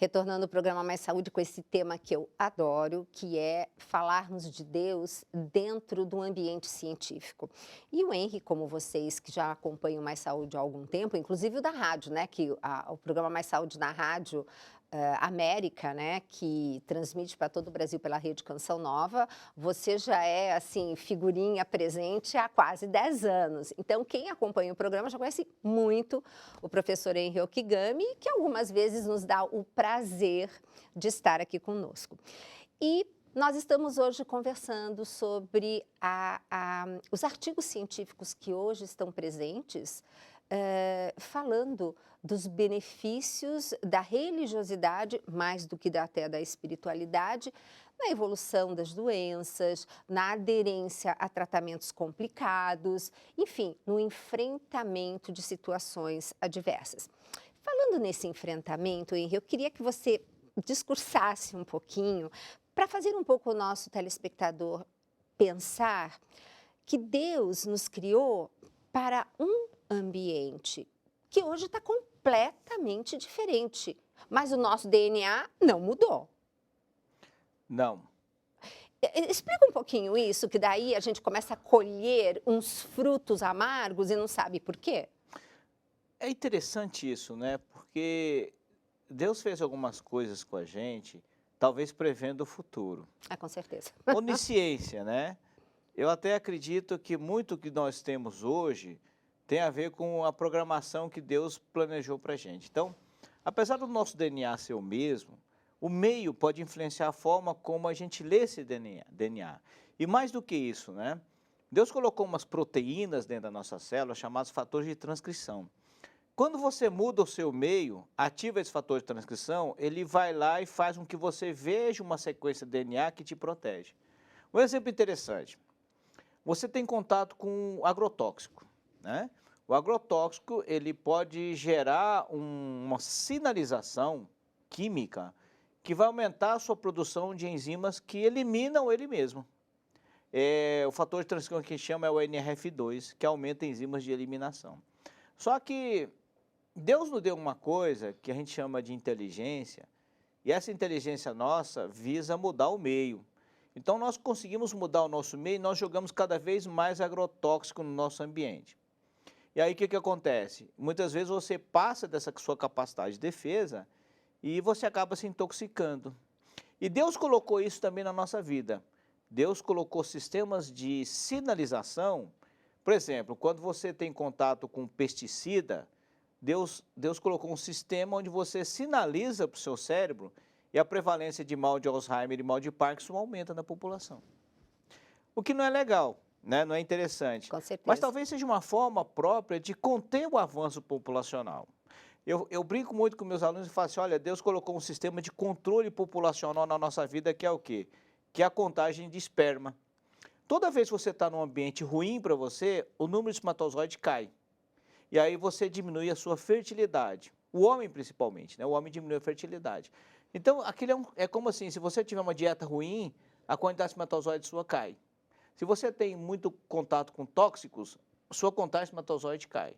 Retornando ao programa Mais Saúde com esse tema que eu adoro, que é falarmos de Deus dentro do ambiente científico. E o Henry, como vocês que já acompanham Mais Saúde há algum tempo, inclusive o da rádio, né, que o programa Mais Saúde na rádio América, né, que transmite para todo o Brasil pela Rede Canção Nova, você já é, assim, figurinha presente há quase 10 anos. Então, quem acompanha o programa já conhece muito o professor Henry Okigami, que algumas vezes nos dá o prazer de estar aqui conosco. E nós estamos hoje conversando sobre os artigos científicos que hoje estão presentes, falando dos benefícios da religiosidade, mais do que até da espiritualidade, na evolução das doenças, na aderência a tratamentos complicados, enfim, no enfrentamento de situações adversas. Falando nesse enfrentamento, Henry, eu queria que você discursasse um pouquinho para fazer um pouco o nosso telespectador pensar que Deus nos criou para um ambiente que hoje está completamente diferente, mas o nosso DNA não mudou. Não. Explica um pouquinho isso, que daí a gente começa a colher uns frutos amargos e não sabe por quê. É interessante isso, né? Porque Deus fez algumas coisas com a gente, talvez prevendo o futuro. Ah, com certeza. Onisciência, né? Eu até acredito que muito que nós temos hoje tem a ver com a programação que Deus planejou para a gente. Então, apesar do nosso DNA ser o mesmo, o meio pode influenciar a forma como a gente lê esse DNA. E mais do que isso, né? Deus colocou umas proteínas dentro da nossa célula chamadas fatores de transcrição. Quando você muda o seu meio, ativa esse fator de transcrição, ele vai lá e faz com que você veja uma sequência de DNA que te protege. Um exemplo interessante, você tem contato com agrotóxico, né? O agrotóxico, ele pode gerar uma sinalização química que vai aumentar a sua produção de enzimas que eliminam ele mesmo. O fator de transcrição que a gente chama é o NRF2, que aumenta enzimas de eliminação. Só que Deus nos deu uma coisa que a gente chama de inteligência, e essa inteligência nossa visa mudar o meio. Então, nós conseguimos mudar o nosso meio e nós jogamos cada vez mais agrotóxico no nosso ambiente. E aí, o que acontece? Muitas vezes você passa dessa sua capacidade de defesa e você acaba se intoxicando. E Deus colocou isso também na nossa vida. Deus colocou sistemas de sinalização. Por exemplo, quando você tem contato com pesticida, Deus colocou um sistema onde você sinaliza para o seu cérebro e a prevalência de mal de Alzheimer e mal de Parkinson aumenta na população. O que não é legal, né? Não é interessante. Com certeza. Mas talvez seja uma forma própria de conter o avanço populacional. Eu brinco muito com meus alunos e falo assim, olha, Deus colocou um sistema de controle populacional na nossa vida que é o quê? Que é a contagem de esperma. Toda vez que você está num ambiente ruim para você, o número de espermatozoide cai. E aí você diminui a sua fertilidade. O homem principalmente, né? O homem diminui a fertilidade. Então, aquilo é como assim, se você tiver uma dieta ruim, a quantidade de espermatozoide sua cai. Se você tem muito contato com tóxicos, sua contagem de espermatozoide cai.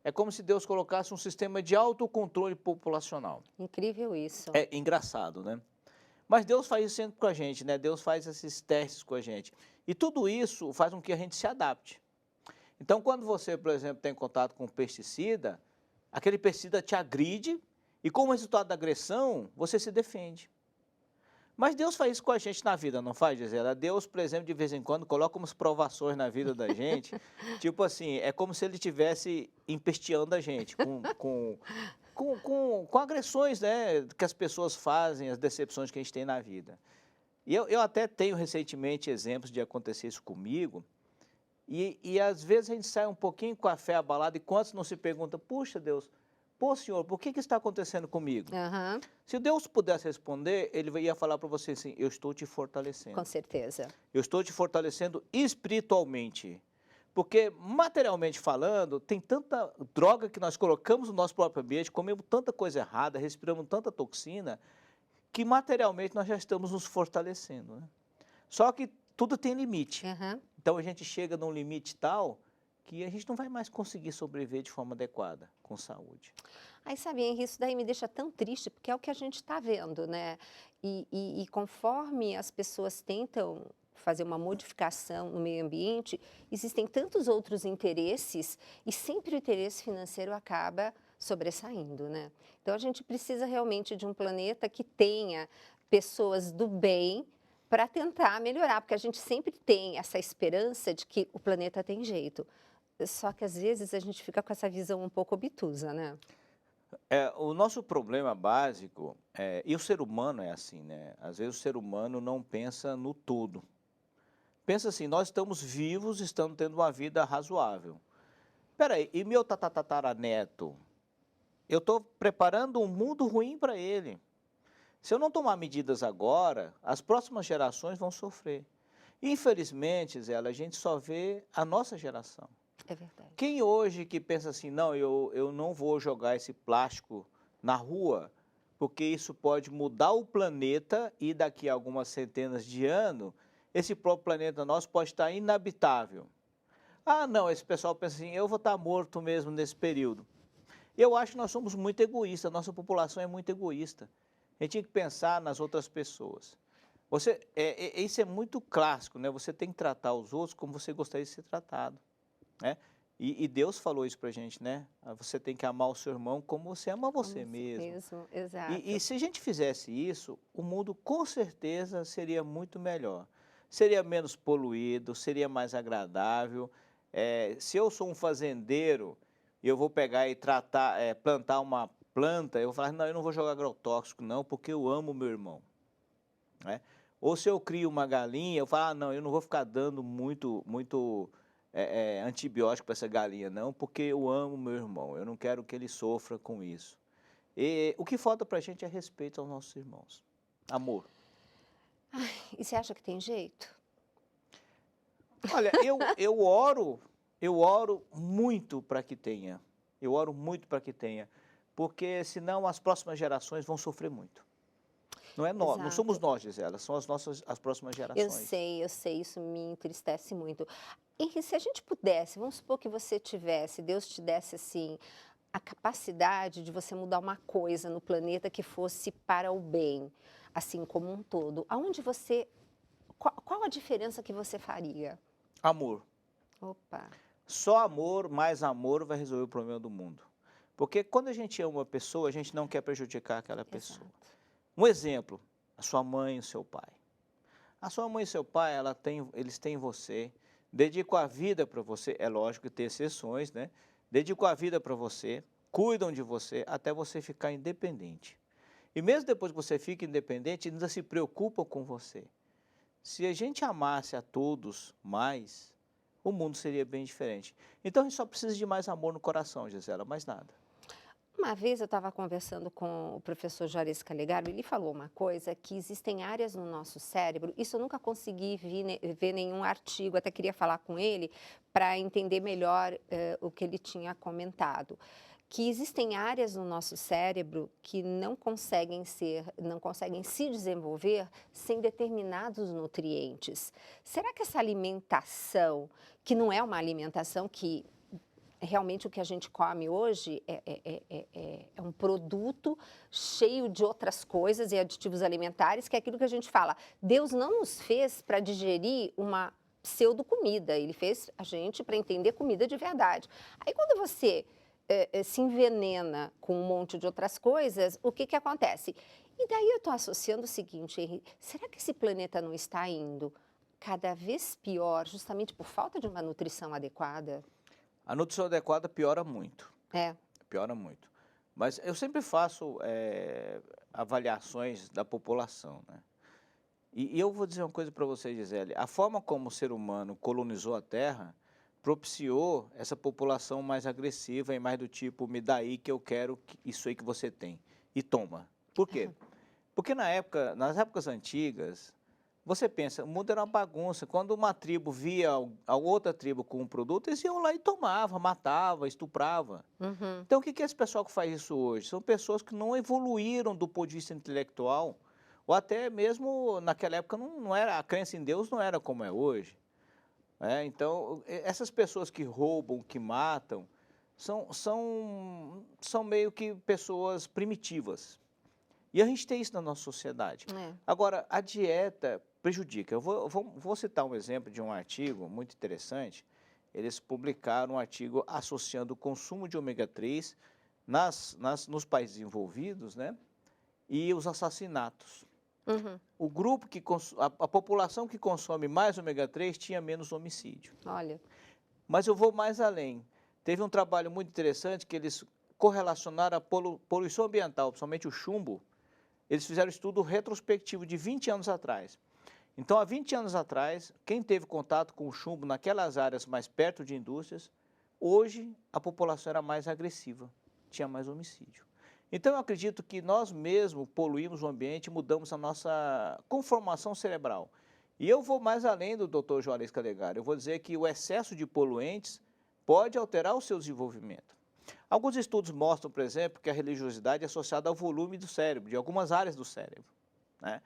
É como se Deus colocasse um sistema de autocontrole populacional. Incrível isso. É engraçado, né? Mas Deus faz isso sempre com a gente, né? Deus faz esses testes com a gente. E tudo isso faz com que a gente se adapte. Então, quando você, por exemplo, tem contato com um pesticida, aquele pesticida te agride e, como resultado da agressão, você se defende. Mas Deus faz isso com a gente na vida, não faz, Gisela? Deus, por exemplo, de vez em quando, coloca umas provações na vida da gente, tipo assim, é como se Ele estivesse empesteando a gente com agressões, né, que as pessoas fazem, as decepções que a gente tem na vida. E eu até tenho recentemente exemplos de acontecer isso comigo, e às vezes a gente sai um pouquinho com a fé abalada, e quantos não se perguntam, puxa Deus, pô Senhor, por que está acontecendo comigo? Uhum. Se Deus pudesse responder, Ele ia falar para você assim, eu estou te fortalecendo. Com certeza. Eu estou te fortalecendo espiritualmente. Porque, materialmente falando, tem tanta droga que nós colocamos no nosso próprio ambiente, comemos tanta coisa errada, respiramos tanta toxina, que materialmente nós já estamos nos fortalecendo, né? Só que tudo tem limite. Uhum. Então a gente chega num limite tal que a gente não vai mais conseguir sobreviver de forma adequada, com saúde. Aí, sabe, Henri, isso daí me deixa tão triste, porque é o que a gente está vendo, né? E conforme as pessoas tentam fazer uma modificação no meio ambiente, existem tantos outros interesses e sempre o interesse financeiro acaba sobressaindo, né? Então, a gente precisa realmente de um planeta que tenha pessoas do bem para tentar melhorar, porque a gente sempre tem essa esperança de que o planeta tem jeito. Só que às vezes a gente fica com essa visão um pouco obtusa, né? O nosso problema básico, e o ser humano é assim, né? Às vezes o ser humano não pensa no todo. Pensa assim, nós estamos vivos, estamos tendo uma vida razoável. Peraí, e meu tatataraneto? Eu estou preparando um mundo ruim para ele. Se eu não tomar medidas agora, as próximas gerações vão sofrer. Infelizmente, Zé, a gente só vê a nossa geração. É verdade. Quem hoje que pensa assim, não, eu não vou jogar esse plástico na rua, porque isso pode mudar o planeta e daqui a algumas centenas de anos, esse próprio planeta nosso pode estar inabitável. Ah, não, esse pessoal pensa assim, eu vou estar morto mesmo nesse período. Eu acho que nós somos muito egoístas, nossa população é muito egoísta. A gente tem que pensar nas outras pessoas. Isso é muito clássico, né? Você tem que tratar os outros como você gostaria de ser tratado, né? E Deus falou isso para a gente, né? Você tem que amar o seu irmão como você ama você mesmo. Exato. E se a gente fizesse isso, o mundo com certeza seria muito melhor. Seria menos poluído, seria mais agradável. Se eu sou um fazendeiro e eu vou pegar e plantar uma planta, eu vou falar, não, eu não vou jogar agrotóxico não, porque eu amo o meu irmão, né? Ou se eu crio uma galinha, eu falo, não, eu não vou ficar dando muito antibiótico para essa galinha não, porque eu amo o meu irmão, eu não quero que ele sofra com isso. E o que falta para a gente é respeito aos nossos irmãos, amor. E você acha que tem jeito? Olha, eu oro muito para que tenha. Eu oro muito para que tenha, porque senão as próximas gerações vão sofrer muito. Não é nós, não somos Exato. nós, Gisela, são as próximas gerações. Eu sei, isso me entristece muito. Henri, se a gente pudesse, vamos supor que você tivesse, Deus te desse assim, a capacidade de você mudar uma coisa no planeta que fosse para o bem, assim como um todo, qual a diferença que você faria? Amor. Opa, Só amor, mais amor vai resolver o problema do mundo. Porque quando a gente ama uma pessoa, a gente não quer prejudicar aquela pessoa. exato. Um exemplo, a sua mãe e o seu pai. A sua mãe e seu pai, eles têm você, dedicam a vida para você, é lógico que tem exceções, né? Dedicam a vida para você, cuidam de você até você ficar independente. E mesmo depois que você fica independente, ainda se preocupam com você. Se a gente amasse a todos mais, o mundo seria bem diferente. Então a gente só precisa de mais amor no coração, Gisela, mais nada. Uma vez eu estava conversando com o professor Juarez Calegaro, ele falou uma coisa, que existem áreas no nosso cérebro, isso eu nunca consegui ver nenhum artigo, até queria falar com ele para entender melhor o que ele tinha comentado, que existem áreas no nosso cérebro que não conseguem se desenvolver sem determinados nutrientes. Será que essa alimentação, que não é uma alimentação que realmente o que a gente come hoje é um produto cheio de outras coisas e aditivos alimentares, que é aquilo que a gente fala. Deus não nos fez para digerir uma pseudo-comida, Ele fez a gente para entender comida de verdade. Aí quando você se envenena com um monte de outras coisas, o que acontece? E daí eu estou associando o seguinte, Henri, será que esse planeta não está indo cada vez pior justamente por falta de uma nutrição adequada? A nutrição adequada piora muito. É. Piora muito. Mas eu sempre faço avaliações da população, né? E eu vou dizer uma coisa para você, Gisele. A forma como o ser humano colonizou a Terra propiciou essa população mais agressiva e mais do tipo, me dá aí que eu quero isso aí que você tem. E toma. Por quê? Porque nas épocas antigas, você pensa, o mundo era uma bagunça. Quando uma tribo via a outra tribo com um produto, eles iam lá e tomavam, matavam, estupravam. Uhum. Então, o que é esse pessoal que faz isso hoje? São pessoas que não evoluíram do ponto de vista intelectual, ou até mesmo naquela época não era, a crença em Deus não era como é hoje. Então, essas pessoas que roubam, que matam, são meio que pessoas primitivas. E a gente tem isso na nossa sociedade. Agora, a dieta prejudica. Eu vou citar um exemplo de um artigo muito interessante. Eles publicaram um artigo associando o consumo de ômega 3 nos países envolvidos, né, e os assassinatos. O grupo a população que consome mais ômega 3 tinha menos homicídio. Olha. Mas eu vou mais além. Teve um trabalho muito interessante que eles correlacionaram a poluição ambiental, principalmente o chumbo. Eles fizeram um estudo retrospectivo de 20 anos atrás. Então, há 20 anos atrás, quem teve contato com o chumbo naquelas áreas mais perto de indústrias, hoje a população era mais agressiva, tinha mais homicídio. Então, eu acredito que nós mesmos poluímos o ambiente e mudamos a nossa conformação cerebral. E eu vou mais além do Dr. Juarez Calegari. Eu vou dizer que o excesso de poluentes pode alterar o seu desenvolvimento. Alguns estudos mostram, por exemplo, que a religiosidade é associada ao volume do cérebro, de algumas áreas do cérebro, né?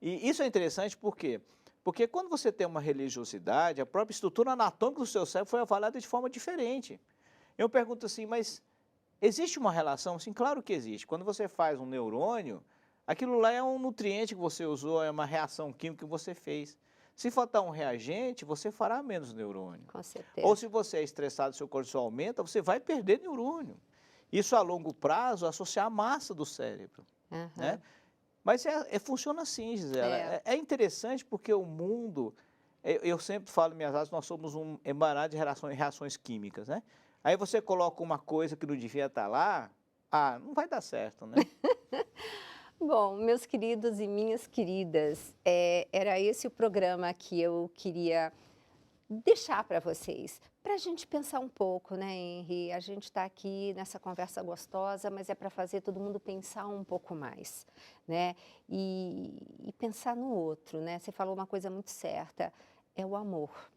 E isso é interessante por quê? Porque quando você tem uma religiosidade, a própria estrutura anatômica do seu cérebro foi avaliada de forma diferente. Eu pergunto assim, mas existe uma relação? Sim, claro que existe. Quando você faz um neurônio, aquilo lá é um nutriente que você usou, é uma reação química que você fez. Se faltar um reagente, você fará menos neurônio. Com certeza. Ou se você é estressado, seu cortisol aumenta, você vai perder neurônio. Isso a longo prazo associar a massa do cérebro, né? Mas funciona assim, Gisela. É interessante porque o mundo, eu sempre falo em minhas aulas, nós somos um emaranhado de reações químicas, né? Aí você coloca uma coisa que não devia estar lá, não vai dar certo, né? Bom, meus queridos e minhas queridas, era esse o programa que eu queria deixar para vocês, para a gente pensar um pouco, né, Henry? A gente está aqui nessa conversa gostosa, mas é para fazer todo mundo pensar um pouco mais, né? E pensar no outro, né? Você falou uma coisa muito certa, é o amor.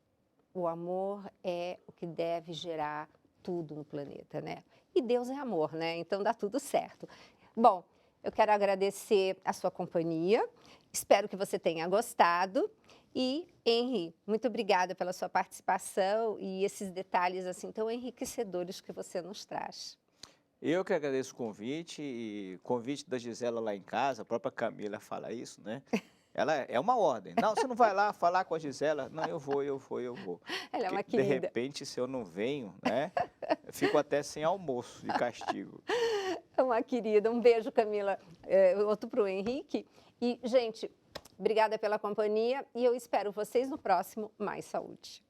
O amor é o que deve gerar tudo no planeta, né? E Deus é amor, né? Então dá tudo certo. Bom, eu quero agradecer a sua companhia, espero que você tenha gostado. E, Henry, muito obrigada pela sua participação e esses detalhes assim tão enriquecedores que você nos traz. Eu que agradeço o convite, e convite da Gisela lá em casa, a própria Camila fala isso, né? Ela é uma ordem. Não, você não vai lá falar com a Gisela? Não, eu vou. Ela é uma querida. De repente, se eu não venho, né? Eu fico até sem almoço de castigo. É uma querida. Um beijo, Camila. Outro para o Henrique. E, gente, obrigada pela companhia e eu espero vocês no próximo Mais Saúde.